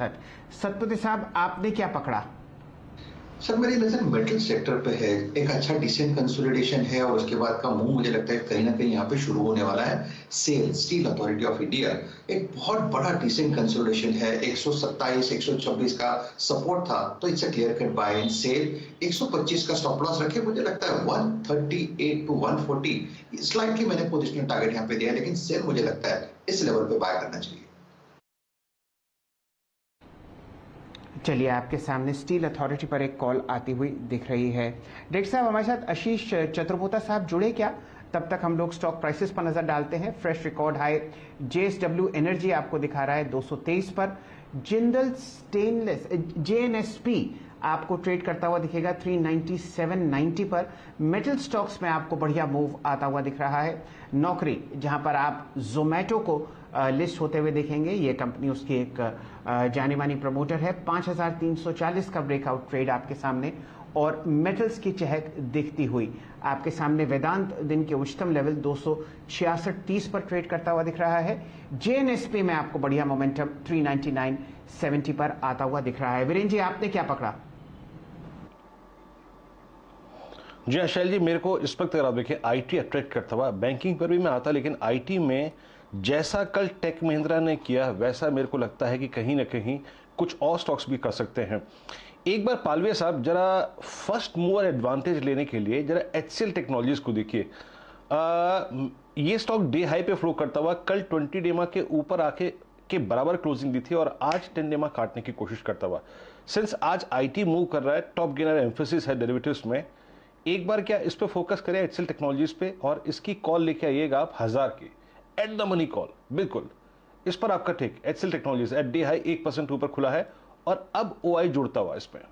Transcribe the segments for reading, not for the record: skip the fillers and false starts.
सतपति साहब, आपने क्या पकड़ा? सर मेरी नज़र मेटल सेक्टर पे है। एक अच्छा डिसेंट कंसोलिडेशन है और उसके बाद का मूव मुझे लगता है कहीं ना कहीं यहाँ पे शुरू होने वाला है। SAIL steel authority of India एक बहुत बड़ा डिसेंट कंसोलिडेशन है। 127 126 का सपोर्ट था तो it's a clear cut buy and sell. 125 का स्टॉप लॉस रखे, मुझे लगता है 138 टू 140 स्लाइटली मैंने पोजिशनल टारगेट यहाँ पे दिया है, लेकिन सेल मुझे लगता है इस लेवल पे बाय करना चाहिए। चलिए, आपके सामने स्टील अथॉरिटी पर एक कॉल आती हुई दिख रही है। डायरेक्टर साहब, हमारे साथ आशीष चतुर्भुता साहब जुड़े क्या? तब तक हम लोग स्टॉक प्राइसेस पर नजर डालते हैं। Fresh record high JSW energy आपको दिखा रहा है 223 पर। जिंदल स्टेनलेस जेएनएसपी आपको ट्रेड करता हुआ दिखेगा 397.90 पर। मेटल स्टॉक्स में आपको बढ़िया मूव आता हुआ दिख रहा है। नौकरी, जहां पर आप जोमेटो को लिस्ट होते हुए देखेंगे, ये कंपनी उसकी एक जानी मानी प्रमोटर है। 5340 का ब्रेकआउट ट्रेड आपके सामने और मेटल्स की चहक दिखती हुई आपके सामने। वेदांत दिन के उच्चतम लेवल 266.30 पर ट्रेड करता हुआ दिख रहा है। जेएनएसपी में आपको बढ़िया मोमेंटम 399.70 पर आता हुआ दिख रहा है। वीरेंद्र जी, आपने क्या पकड़ा? जी शैल जी, मेरे को इस वक्त अगर आप देखिए आईटी अट्रैक्ट करता हुआ, बैंकिंग पर भी मैं आता, लेकिन आईटी में जैसा कल टेक महिंद्रा ने किया वैसा मेरे को लगता है कि कहीं ना कहीं कुछ और स्टॉक्स भी कर सकते हैं। एक बार पालवे साहब जरा फर्स्ट मूवर एडवांटेज लेने के लिए जरा एचसीएल टेक्नोलॉजीज को देखिए। ये स्टॉक डे हाई पे फ्लो करता हुआ कल 20 डेमा के ऊपर आके के बराबर क्लोजिंग दी थी और आज 10 डेमा काटने की कोशिश करता हुआ। सिंस आज आईटी मूव कर रहा है, टॉप गेनर एम्फेसिस है डेरिवेटिव्स में, एक बार क्या इस पे फोकस करें एचसीएल टेक्नोलॉजीज पे और इसकी कॉल लेके आइएगा आप 1000 की एट द मनी कॉल। बिल्कुल इस पर आपका take HCL Technologies at day high 1% ऊपर खुला है और अब ओआई जुड़ता हुआ इसमें।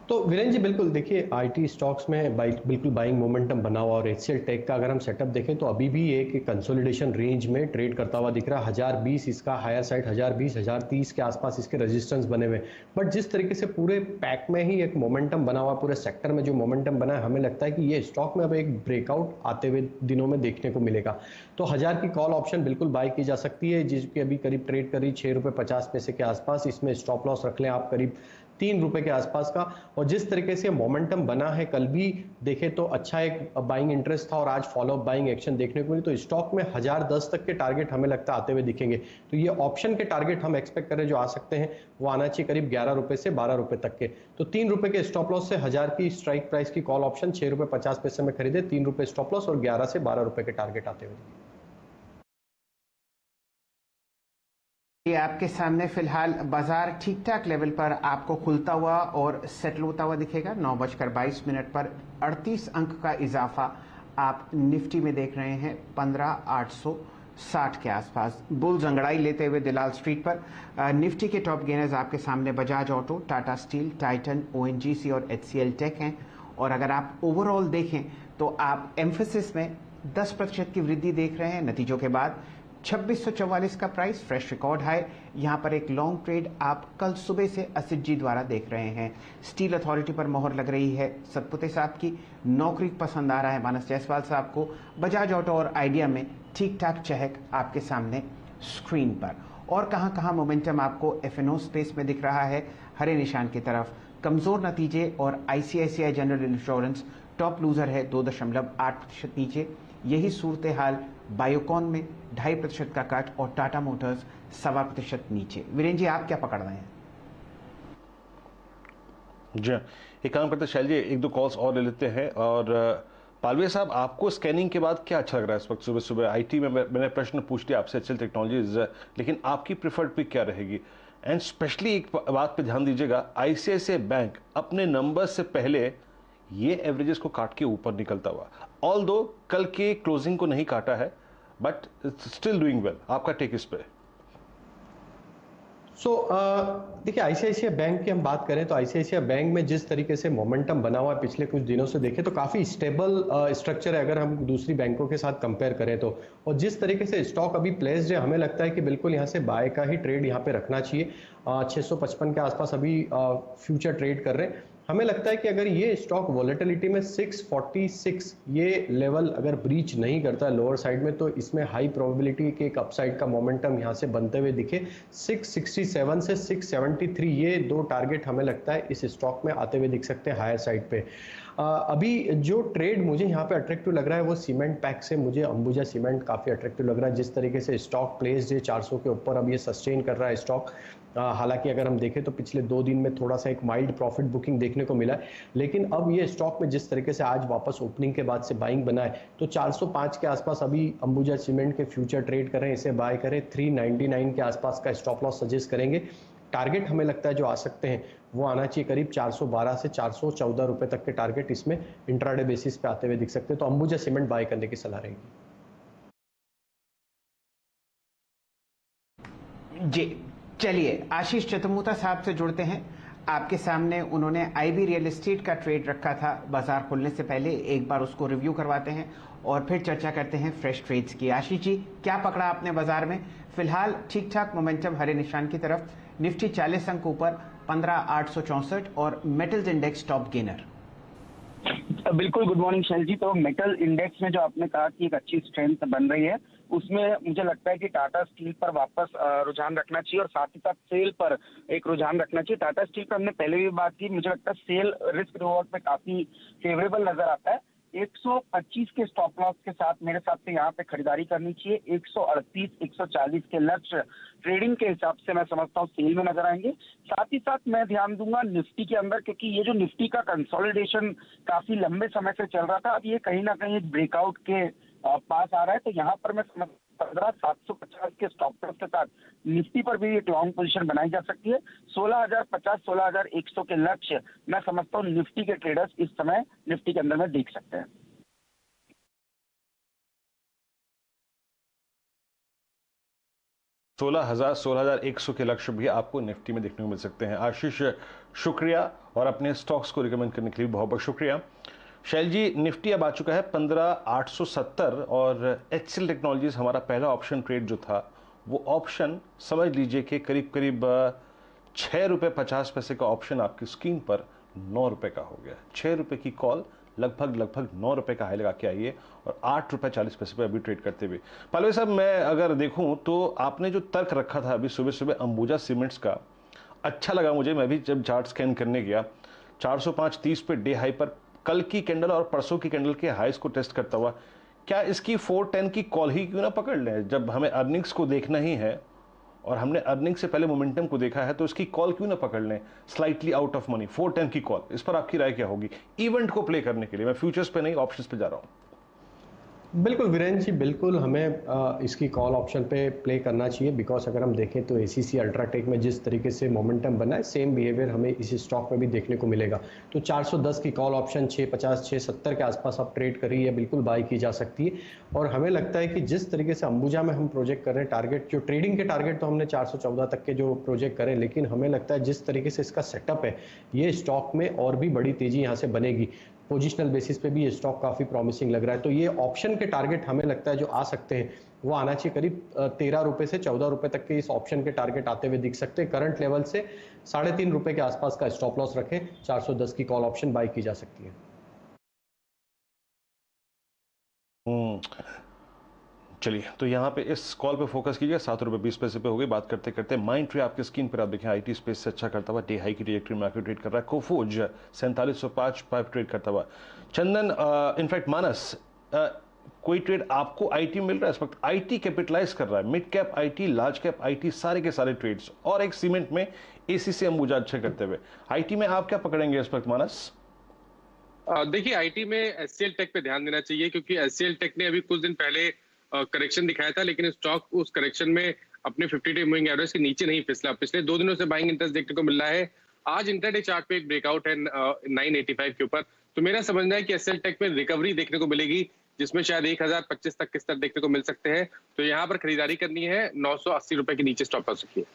तो वीरेंद्र जी बिल्कुल देखिए, आईटी स्टॉक्स में बिल्कुल बाइंग मोमेंटम बना हुआ और एचसीएल टेक का अगर हम सेटअप देखें तो अभी भी एक कंसोलिडेशन रेंज में ट्रेड करता हुआ दिख रहा है। 1020 इसका हायर साइड, 1020 1030 के आसपास इसके रेजिस्टेंस बने हुए। बट जिस तरीके से पूरे पैक में ही एक मोमेंटम बना हुआ, पूरे सेक्टर में जो मोमेंटम बना है, हमें लगता है कि ये स्टॉक में अब एक ब्रेकआउट आते हुए दिनों में देखने को मिलेगा। तो 1000 की कॉल ऑप्शन बिल्कुल बाय की जा सकती है, जिसकी अभी करीब ट्रेड करी 6 रुपये 50 पैसे के आसपास। इसमें स्टॉप लॉस रख लें आप करीब 3 रुपए के आसपास का। और जिस तरीके से मोमेंटम बना है, कल भी देखे तो अच्छा एक बाइंग इंटरेस्ट था और आज फॉलो अप बाइंग एक्शन देखने को मिली। तो स्टॉक में 1010 तक के टारगेट हमें लगता है आते हुए दिखेंगे। तो ये ऑप्शन के टारगेट हम एक्सपेक्ट करें जो आ सकते हैं वो आना चाहिए करीब 11 रुपए से 12 रुपए तक के। तो 3 रुपए के स्टॉप लॉस से 1000 की स्ट्राइक प्राइस की कॉल ऑप्शन 6 रुपए 50 पैसे में खरीदे, 3 रुपए स्टॉप लॉस और 11 से 12 रुपए के टारगेट आते हुए। ये आपके सामने फिलहाल बाजार ठीक ठाक लेवल पर आपको खुलता हुआ और सेटल होता हुआ दिखेगा। 9:22 पर 38 अंक का इजाफा आप निफ्टी में देख रहे हैं 15,860 के आसपास। बुल्स अंगड़ाई लेते हुए दिलाल स्ट्रीट पर। निफ्टी के टॉप गेनर्स आपके सामने Bajaj auto, Tata steel, Titan, ONGC और एचसीएल टेक हैं। और अगर आप ओवरऑल देखें तो आप एम्फेसिस में 10% की वृद्धि देख रहे हैं नतीजों के बाद। 2644 का प्राइस, फ्रेश रिकॉर्ड हाई। यहां पर एक लॉन्ग ट्रेड आप कल सुबह से असित जी द्वारा देख रहे हैं। स्टील अथॉरिटी पर मोहर लग रही है सतपुते साहब की। नौकरी पसंद आ रहा है मानस जायसवाल साहब को। बजाज ऑटो और आइडिया में ठीक ठाक चहक आपके सामने स्क्रीन पर। और कहां मोमेंटम आपको एफएनओ स्पेस में दिख रहा है हरे निशान की तरफ। कमजोर नतीजे और ICICI general insurance top loser है 2.8% नीचे। यही सूरत हाल बायोकॉन में 2.5% का कट और टाटा मोटर्स 1.25% नीचे। वीरेंद्र जी, आप क्या पकड़ रहे हैं? जी एक काम करते हैं शैल जी, एक दो कॉल्स और ले लेते हैं। और पालवे साहब, आपको स्कैनिंग के बाद क्या अच्छा लग रहा है इस वक्त? सुबह सुबह आईटी में मैंने प्रश्न पूछ लिया आपसे एचसीएल टेक्नोलॉजीज, लेकिन आपकी प्रिफर्ड पिक क्या रहेगी? एंड स्पेशली एक बात पे ध्यान दीजिएगा, आईसीआईसीआई बैंक अपने नंबर से पहले ये एवरेजेस को काट के ऊपर निकलता हुआ, ऑल दो कल के क्लोजिंग को नहीं काटा है, बट स्टिल डूइंग वेल। आपका टेक इस पे? देखिए, आईसीआईसीआई बैंक की हम बात करें तो आईसीआईसीआई बैंक में जिस तरीके से मोमेंटम बना हुआ है पिछले कुछ दिनों से देखें तो काफ़ी स्टेबल स्ट्रक्चर है अगर हम दूसरी बैंकों के साथ कंपेयर करें तो। और जिस तरीके से स्टॉक अभी प्लेस्ड है, हमें लगता है कि बिल्कुल यहाँ से बाय का ही ट्रेड यहाँ पे रखना चाहिए। 655 के आसपास अभी फ्यूचर ट्रेड कर रहे हैं। हमें लगता है कि अगर ये स्टॉक वॉलेटिलिटी में 646 ये लेवल अगर ब्रीच नहीं करता है लोअर साइड में, तो इसमें हाई प्रोबेबिलिटी के एक अपसाइड का मोमेंटम यहाँ से बनते हुए दिखे। 667 से 673 ये दो टारगेट हमें लगता है इस स्टॉक में आते हुए दिख सकते हैं हायर साइड पे। अभी जो ट्रेड मुझे यहाँ पे अट्रैक्टिव लग रहा है वो सीमेंट पैक से मुझे अंबुजा सीमेंट काफ़ी अट्रैक्टिव लग रहा है। जिस तरीके से स्टॉक प्लेस्ड है 400 के ऊपर, अब ये सस्टेन कर रहा है स्टॉक। हालांकि अगर हम देखें तो पिछले 2 दिन में थोड़ा सा एक माइल्ड प्रॉफिट बुकिंग देखने को मिला है, लेकिन अब ये स्टॉक में जिस तरीके से आज वापस ओपनिंग के बाद से बाइंग बना है, तो 405 के आसपास अभी अंबुजा सीमेंट के फ्यूचर ट्रेड कर रहे हैं, इसे बाय करें। 399 के आसपास का स्टॉप लॉस सजेस्ट करेंगे। टारगेट हमें लगता है जो आ सकते हैं वो आना चाहिए करीब 412 से 414 रुपए तक के टारगेट इसमें इंट्राडे बेसिस पे आते हुए दिख सकते हैं, तो अंबुजा सीमेंट बाय करने की सलाह रहेगी। जी चलिए, आशीष चतुर्मुता साहब से जुड़ते हैं। आपके सामने उन्होंने आईबी रियल एस्टेट का ट्रेड रखा था बाजार खुलने से पहले, एक बार उसको रिव्यू करवाते हैं और फिर चर्चा करते हैं फ्रेश ट्रेड्स की। आशीष जी, क्या पकड़ा आपने बाजार में? फिलहाल ठीक ठाक मोमेंटम हरे निशान की तरफ, निफ्टी 40 अंक ऊपर 15,864 और मेटल्स इंडेक्स टॉप गेनर। बिल्कुल, गुड मॉर्निंग शैल जी। तो मेटल इंडेक्स में जो आपने कहा कि एक अच्छी स्ट्रेंथ बन रही है, उसमें मुझे लगता है कि टाटा स्टील पर वापस रुझान रखना चाहिए और साथ ही साथ सेल पर एक रुझान रखना चाहिए। टाटा स्टील पर हमने पहले भी बात की, मुझे लगता है सेल रिस्क रिवॉर्ड में काफी फेवरेबल नजर आता है। 125 के स्टॉप लॉस के साथ मेरे हिसाब से यहाँ पे खरीदारी करनी चाहिए। 138, 140 के लक्ष्य ट्रेडिंग के हिसाब से मैं समझता हूँ सेल में नजर आएंगे। साथ ही साथ मैं ध्यान दूंगा निफ्टी के अंदर, क्योंकि ये जो निफ्टी का कंसोलिडेशन काफी लंबे समय से चल रहा था, अब ये कहीं ना कहीं एक ब्रेकआउट के पास आ रहा है। तो यहाँ पर मैं 15,750 के स्टॉप लॉस के साथ निफ्टी पर भी एक लॉन्ग पोजीशन बनाई जा सकती है। 16,050, 16,100 के लक्ष्य मैं समझता हूँ निफ्टी के ट्रेडर्स इस समय निफ्टी के अंदर में देख सकते हैं। सोलह हजार 1,00 के लक्ष्य भी आपको निफ्टी में देखने को मिल सकते हैं। आशीष, शुक्रिया, और अपने स्टॉक्स को रिकमेंड करने के लिए बहुत बहुत शुक्रिया। शैल जी, निफ्टी अब आ चुका है 15,870 और एचसीएल टेक्नोलॉजीज हमारा पहला ऑप्शन ट्रेड जो था वो ऑप्शन समझ लीजिए कि करीब करीब 6 रुपये 50 पैसे का ऑप्शन आपकी स्क्रीन पर 9 रुपये का हो गया। 6 रुपये की कॉल लगभग 9 रुपये का हाई लगा के आई है और 8 रुपये 40 पैसे पे अभी ट्रेड करते हुए। पालवे साहब, मैं अगर देखूं तो आपने जो तर्क रखा था अभी सुबह सुबह अंबुजा सीमेंट्स का, अच्छा लगा मुझे। मैं भी जब चार्ट स्कैन करने गया 405.30 पे डे हाई पर कल की कैंडल और परसों की कैंडल के हाईस को टेस्ट करता हुआ, क्या इसकी 410 की कॉल ही क्यों ना पकड़ लें? जब हमें अर्निंग्स को देखना ही है और हमने अर्निंग से पहले मोमेंटम को देखा है, तो इसकी कॉल क्यों ना पकड़ लें? स्लाइटली आउट ऑफ मनी 410 की कॉल, इस पर आपकी राय क्या होगी इवेंट को प्ले करने के लिए? मैं फ्यूचर्स पे नहीं, ऑप्शंस पे जा रहा हूं। बिल्कुल वीरेंद्र जी, बिल्कुल हमें इसकी कॉल ऑप्शन पे प्ले करना चाहिए, बिकॉज अगर हम देखें तो एसीसी अल्ट्राटेक में जिस तरीके से मोमेंटम बना है, सेम बिहेवियर हमें इस स्टॉक में भी देखने को मिलेगा। तो 410 की कॉल ऑप्शन 650, 670 के आसपास आप ट्रेड करिए, है बिल्कुल बाई की जा सकती है। और हमें लगता है कि जिस तरीके से अंबुजा में हम प्रोजेक्ट कर रहे हैं टारगेट, जो ट्रेडिंग के टारगेट तो हमने 414 तक के जो प्रोजेक्ट करें, लेकिन हमें लगता है जिस तरीके से इसका सेटअप है, ये स्टॉक में और भी बड़ी तेजी यहाँ से बनेगी। पोजिशनल बेसिस पे भी ये स्टॉक काफ़ी प्रॉमिसिंग लग रहा है। तो ये ऑप्शन के टारगेट हमें लगता है जो आ सकते हैं वो आना चाहिए करीब 13 रुपये से 14 रुपये तक के इस ऑप्शन के टारगेट आते हुए दिख सकते हैं। करंट लेवल से 3.5 रुपये के आसपास का स्टॉप लॉस रखें, 410 की कॉल ऑप्शन बाय की जा सकती है। चलिए, तो यहाँ पे इस कॉल पे फोकस कीजिए। 7 रुपये 20 पैसे पे हो गई। बात करते करते माइंड ट्री आपकी स्क्रीन पर आप देखें, आईटी स्पेस से अच्छा करता हुआ डे हाई की ट्रेजेक्टरी में आके ट्रेड कर रहा है। कोफोज 4705 ट्रेड करता हुआ। चंदन, इनफैक्ट मानस, कोई ट्रेड आपको आईटी मिल रहा है इस वक्त? आईटी कैपिटलाइज कर रहा है, mid cap IT, large cap IT, सारे के सारे ट्रेड्स, और एक सीमेंट में एसीसी अंबुजा अच्छे करते हुए। आईटी में आप क्या पकड़ेंगे इस वक्त मानस? देखिए, आईटी में एचसीएल टेक पे ध्यान देना चाहिए, क्योंकि एचसीएल टेक ने अभी कुछ दिन पहले करेक्शन दिखाया था, लेकिन स्टॉक उस करेक्शन में अपने 50-डे मूविंग एवरेज के नीचे नहीं फिसला। पिछले 2 दिनों से बाइंग इंटरेस्ट देखने को मिल रहा है। आज इंटरडे चार्ट पे एक ब्रेकआउट है 985 के ऊपर। तो मेरा समझना है कि एचसीएल टेक में रिकवरी देखने को मिलेगी, जिसमें शायद 1025 तक के स्तर देखने को मिल सकते हैं। तो यहाँ पर खरीदारी करनी है, 980 रुपए के नीचे स्टॉप लॉस रखिए।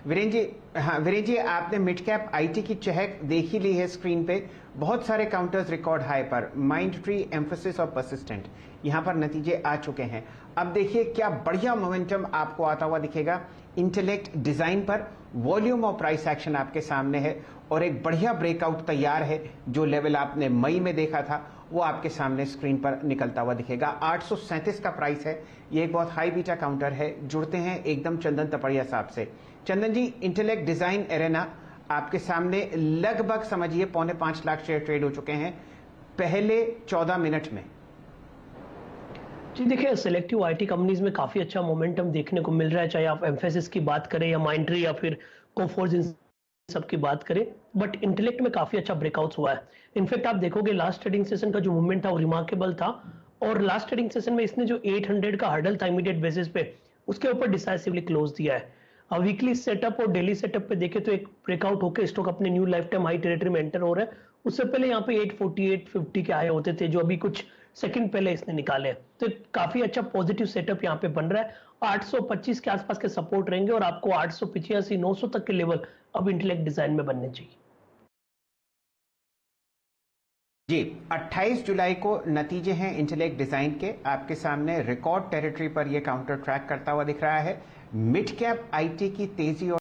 वीरेन जी, हाँ वीरेन जी, आपने मिड कैप आईटी की चहक देख ही ली है स्क्रीन पे। बहुत सारे काउंटर्स रिकॉर्ड हाई पर, माइंड ट्री, एम्फोसिस और परसिस्टेंट, यहाँ पर नतीजे आ चुके हैं। अब देखिए क्या बढ़िया मोमेंटम आपको आता हुआ दिखेगा इंटेलेक्ट डिजाइन पर। वॉल्यूम और प्राइस एक्शन आपके सामने है और एक बढ़िया ब्रेकआउट तैयार है। जो लेवल आपने मई में देखा था वो आपके सामने स्क्रीन पर निकलता हुआ दिखेगा। 837 का प्राइस है। ये एक बहुत हाई बीटा काउंटर है। जुड़ते हैं एकदम चंदन तपड़िया साहब से। चंदन जी, इंटेलेक्ट डिजाइन एरेना आपके सामने लगभग समझिए 4.25 लाख शेयर ट्रेड हो चुके हैं पहले 14 मिनट में। जी देखिए, सिलेक्टिव आईटी कंपनीज में काफी अच्छा मोमेंटम देखने को मिल रहा है, चाहे आप एम्फेसिस की बात करें या माइंडट्री या फिर कोफोर्ज, इन सब की बात करें। बट इंटेलेक्ट में काफी अच्छा ब्रेकआउट हुआ है। इनफैक्ट आप देखोगे लास्ट ट्रेडिंग सेशन का जो मूवमेंट था वो रिमार्केबल था, और लास्ट ट्रेडिंग सेशन में इसने जो 800 का हर्डल था इमीडिएट बेसिस पे, उसके ऊपर डिसाइसिवली क्लोज दिया है। अब वीकली सेटअप और डेली सेटअप पे देखें तो एक ब्रेकआउट होकर स्टॉक अपने new life time high territory में एंटर हो रहा है। उससे पहले यहाँ पे 840 850 के हाई होते थे जो अभी कुछ सेकंड पहले इसने निकाले। तो काफी अच्छा पॉजिटिव सेटअप यहाँ पे बन रहा है। 825 के आसपास के सपोर्ट रहेंगे और आपको 885 900 तक के लेवल अब इंटेलेक्ट डिजाइन में बनने चाहिए। जी, 28 जुलाई को नतीजे हैं इंटेलेक्ट डिजाइन के। आपके सामने रिकॉर्ड टेरिटरी पर यह काउंटर ट्रैक करता हुआ दिख रहा है। मिड कैप आईटी की तेजी और